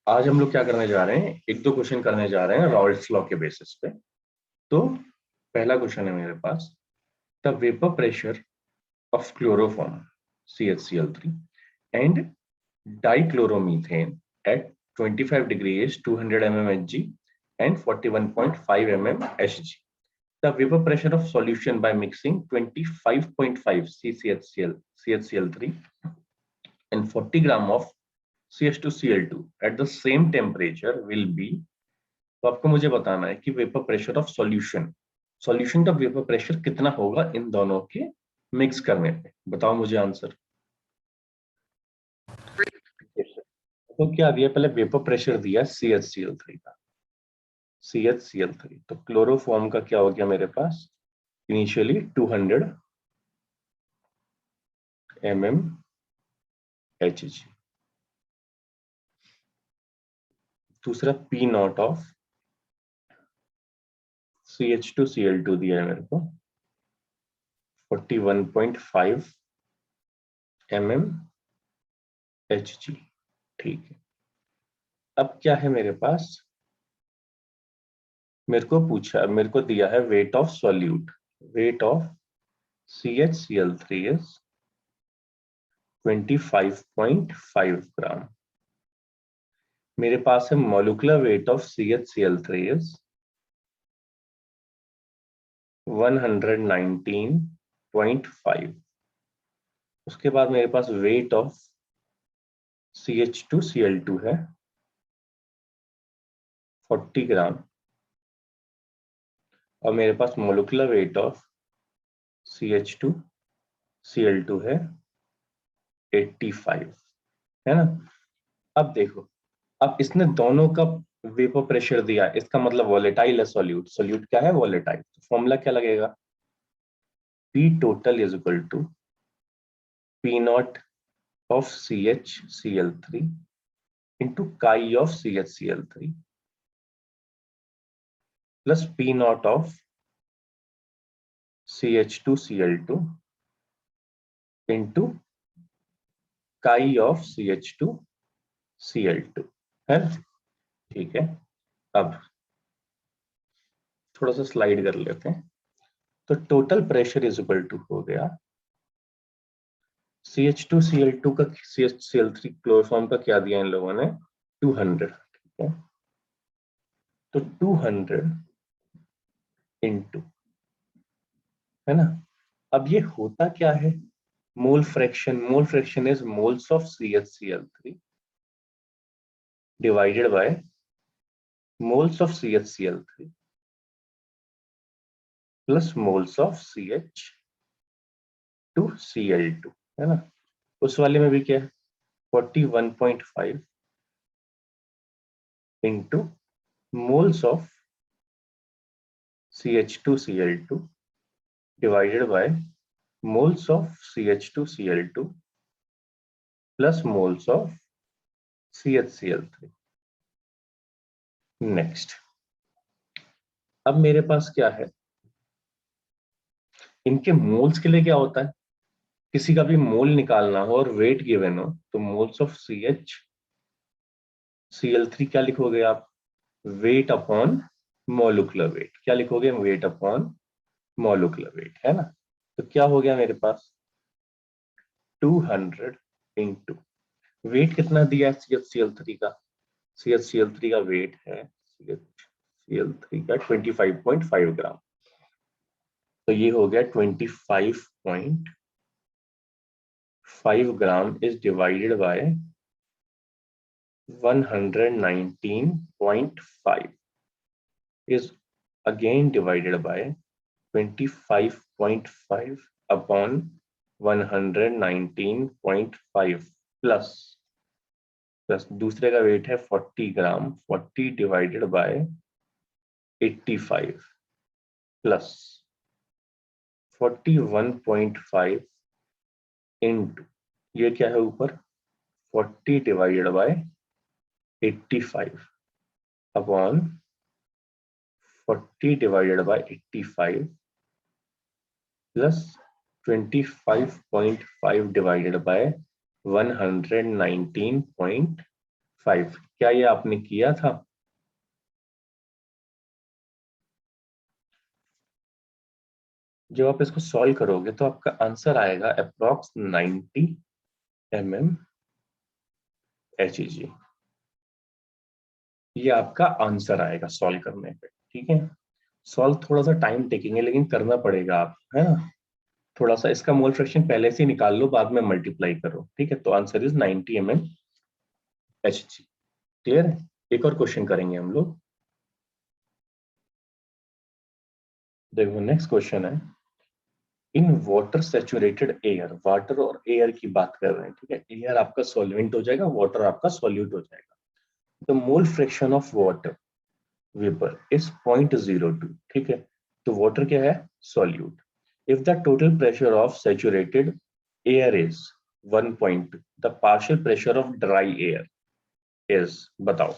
आज हम लोग क्या करने जा रहे हैं, एक दो क्वेश्चन करने जा रहे हैं रॉल्स लॉ के बेसिस पे। तो पहला क्वेश्चन है मेरे पास, the vapour pressure of chloroform CH3 and dichloromethane at 25 degrees 200 mm Hg and 41.5 mm Hg. The vapor pressure of solution by mixing 25.5 CCHCl3 and 40 gram of CH2Cl2 at the same temperature will be। तो आपको मुझे बताना है कि vapour pressure of solution का vapour pressure कितना होगा इन दोनों के मिक्स करने पे। बताओ मुझे आंसर। तो क्या दिया, पहले वेपर प्रेशर दिया CH3 का, CH3। तो क्लोरोफॉर्म का क्या हो गया मेरे पास, इनिशियली 200 mm Hg। दूसरा P नॉट ऑफ CH2Cl2 दिया है मेरे को 41.5 mm Hg। ठीक है, अब क्या है मेरे पास, मेरे को दिया है weight of solute. Weight of CHCl3 is 25.5 ग्राम। मेरे पास है molecular weight of CHCl3 is 119.5। उसके बाद मेरे पास वेट ऑफ CH2Cl2 है 40 ग्राम, और मेरे पास मॉलिक्यूलर वेट ऑफ CH2Cl2 है 85, है ना। अब देखो, अब इसने दोनों का वेपर प्रेशर दिया, इसका मतलब वॉलेटाइल है सॉल्यूट। सॉल्यूट क्या है, वॉलेटाइल। तो फॉर्मूला क्या लगेगा, P total is equal to P naught of CHCl3 into chi of CHCl3 plus P naught of CH2Cl2 into chi of CH2Cl2, है ना। ठीक है, अब थोड़ा सा स्लाइड कर लेते हैं। तो total pressure is equal to हो गया CH2Cl2 का, CHCl3 क्लोरोफॉर्म का क्या दिया इन लोगों ने 200। ठीक है, तो 200 इंटू, है ना। अब ये होता क्या है, mole fraction. Mole fraction is moles of CHCl3 divided by moles of CHCl3 plus moles of CH2Cl2, है ना। उस वाले में भी क्या है 41.5 into moles of CH2Cl2 divided by moles of CH2Cl2 plus moles of CHCl3। Next, अब मेरे पास क्या है, इनके मोल्स के लिए क्या होता है, किसी का भी मोल निकालना हो और वेट गिवन हो तो मोल्स ऑफ CHCl3 क्या लिखोगे आप, वेट अपॉन मॉलिक्यूलर वेट। क्या लिखोगे, वेट अपॉन मॉलिक्यूलर वेट, है ना। तो क्या हो गया मेरे पास 200 इंटू वेट कितना दिया है CHCl3 का, CHCl3 का वेट है CHCl3 का 25.5 ग्राम। तो ये हो गया 25.5 gram is divided by 119.5 is again divided by 25.5 upon 119.5 plus दूसरे का वेट है 40 ग्राम, 40 डिवाइडेड बाय 85 प्लस 41.5 इंटू ये क्या है ऊपर 40 divided by 85 upon 40 divided by 85 plus 25.5 divided by 119.5, 5। क्या ये आपने किया था? जब आप इसको सॉल्व करोगे तो आपका आंसर आएगा अप्रॉक्स 90 mm HEG। ये आपका आंसर आएगा सॉल्व करने पे, ठीक है। सॉल्व थोड़ा सा टाइम टेकिंग है, लेकिन करना पड़ेगा आप, है ना। थोड़ा सा इसका मोल फ्रैक्शन पहले से ही निकाल लो, बाद में मल्टीप्लाई करो, ठीक है। तो answer is 90 mm HG। Clear है? एक और क्वेश्चन करेंगे हम लोग। देखो नेक्स्ट क्वेश्चन है, in water saturated air, water और एयर की बात कर रहे हैं, ठीक है। एयर आपका सॉल्वेंट हो जाएगा, वाटर आपका सॉल्यूट हो जाएगा। The mole fraction of water vapour is 0.02, ठीक है। तो वाटर क्या है? Solute. If the total pressure of saturated air is 1.2, the partial pressure of dry air is, बताओ।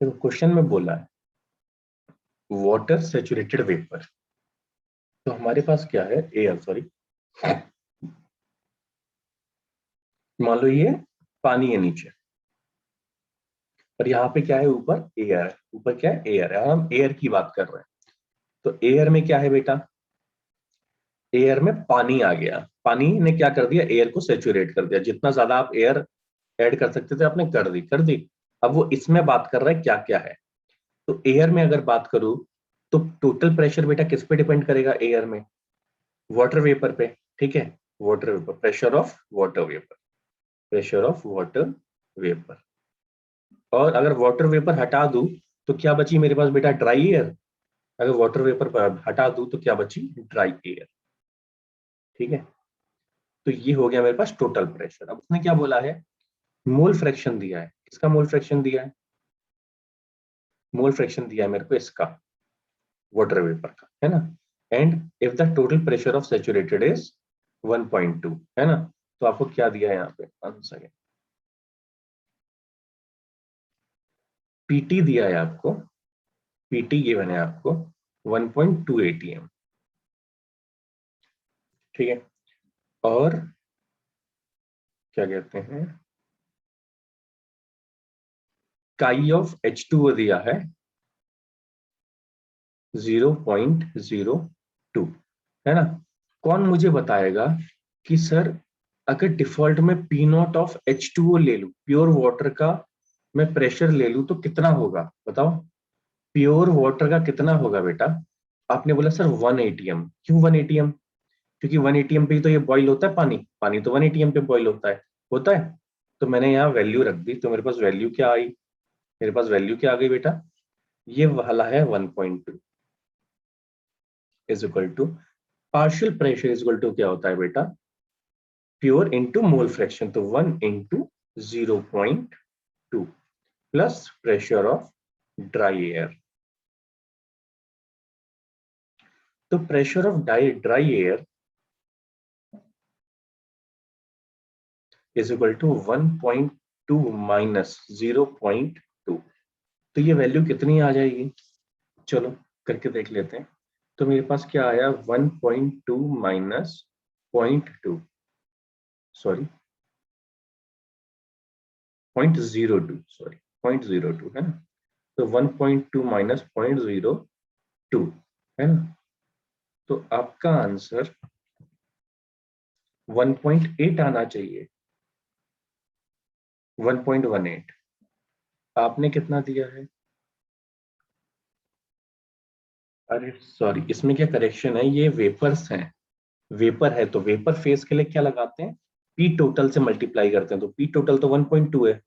देखो क्वेश्चन में बोला है वाटर सैचुरेटेड वेपर, तो हमारे पास क्या है? एयर, सॉरी, मान लो ये पानी है नीचे, और यहाँ पे क्या है? ऊपर एयर है। ऊपर क्या है? एयर है, और हम एयर की बात कर रहे हैं। तो एयर में क्या है बेटा? एयर में पानी आ गया। पानी ने क्या कर दिया? एयर को सेचुरेट कर दिया। जितना ज्यादा आप एयर ऐड कर सकते थे आपने कर दी। अब वो इसमें बात कर रहा है क्या क्या है। तो एयर में अगर बात करूं तो टोटल प्रेशर बेटा किस पे डिपेंड करेगा? एयर में वाटर वेपर पे, ठीक है। Water vapour, pressure of water vapour, pressure of water vapour. और अगर वाटर वेपर हटा दूं तो क्या बची मेरे पास बेटा? Dry air. अगर वाटर वेपर हटा दूं तो क्या बची? ड्राई एयर, ठीक है। तो ये हो गया मेरे पास टोटल प्रेशर। अब उसने क्या बोला है? मोल फ्रैक्शन दिया है। किसका मोल फ्रैक्शन दिया है? मोल फ्रैक्शन दिया है मेरे को इसका, वाटर वेपर का, है ना। And if the total pressure of saturated is 1.2, है ना। तो आपको क्या दिया है यहाँ पे? आंसर है पीटी दिया है आपको, पीटी गिवन है आपको 1.2 ATM, ठीक है। और क्या कहते हैं, काई ऑफ H2O दिया है 0.02, है ना। कौन मुझे बताएगा कि सर अगर डिफॉल्ट में पी नॉट ऑफ H2O ले लूं, प्योर वाटर का मैं प्रेशर ले लूं तो कितना होगा? बताओ, प्योर वाटर का कितना होगा बेटा? आपने बोला सर 1 ATM। क्यों 1 ATM? क्योंकि 1 ATM पे ही तो ये बॉईल होता है पानी। पानी तो 1 ATM पे बॉईल होता है। तो मैंने यहाँ वैल्यू रख दी, तो मेरे पास वैल्यू क्या आई? मेरे पास वैल्यू क्या आ गई बेटा? ये वाला है 1.2 is equal to, partial pressure is equal to क्या होता है बेटा? प्योर इंटू मोल फ्रैक्शन, तो 1 into 0.2 plus pressure of dry air. तो pressure of dry air is equal to 1.2 minus 0.2। तो ये वैल्यू कितनी आ जाएगी? चलो करके देख लेते हैं। तो मेरे पास क्या आया? 1.2 माइनस 0.2, सॉरी 0.02, सॉरी 0.02, है ना। तो 1.2 माइनस 0.02, है ना। तो आपका आंसर 1.8 आना चाहिए, 1.18। आपने कितना दिया है? अरे सॉरी, इसमें क्या करेक्शन है? ये वेपर्स हैं, वेपर है तो वेपर फेज के लिए क्या लगाते हैं? पी टोटल से मल्टीप्लाई करते हैं। तो पी टोटल तो 1.2 है,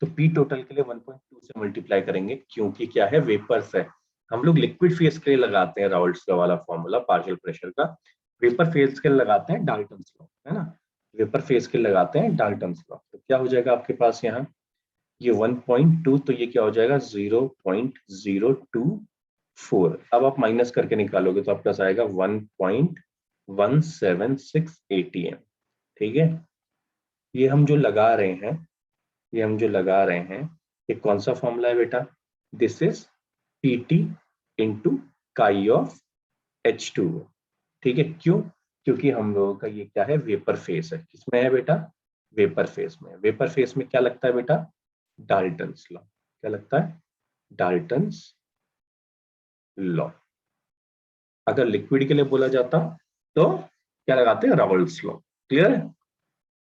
तो पी टोटल के लिए 1.2 से मल्टीप्लाई करेंगे, क्योंकि क्या है? वेपर्स है। हम लोग लिक्विड फेज के लिए लगाते हैं राउल्ट्स का वाला फॉर्मूला पार्शियल प्रेशर का। वेपर फेज के लिए लगाते हैं डाल्टन्स लॉ, है ना। वेपर फेज के लिए लगाते हैं डाल्टन्स लॉ। तो क्या हो जाएगा आपके पास यहाँ? ये 1.2, तो ये क्या हो जाएगा? 0.024। अब आप माइनस करके निकालोगे तो आपके पास आएगा 1.176 ATM, ठीक है। ये हम जो लगा रहे हैं, ये हम जो लगा रहे हैं, ये कौन सा फॉर्मूला है बेटा? दिस इज पीटी इंटू काई ऑफ H2O, ठीक है। क्यों? क्योंकि हम लोगों का ये क्या है, वेपर फेस है। किसमें है बेटा, वेपर फेस में। वेपर फेस में क्या लगता है बेटा, डाल्टन्स लॉ। क्या लगता है, डाल्टन्स लॉ। अगर लिक्विड के लिए बोला जाता तो क्या लगाते हैं, राउल्स लॉ। क्लियर है।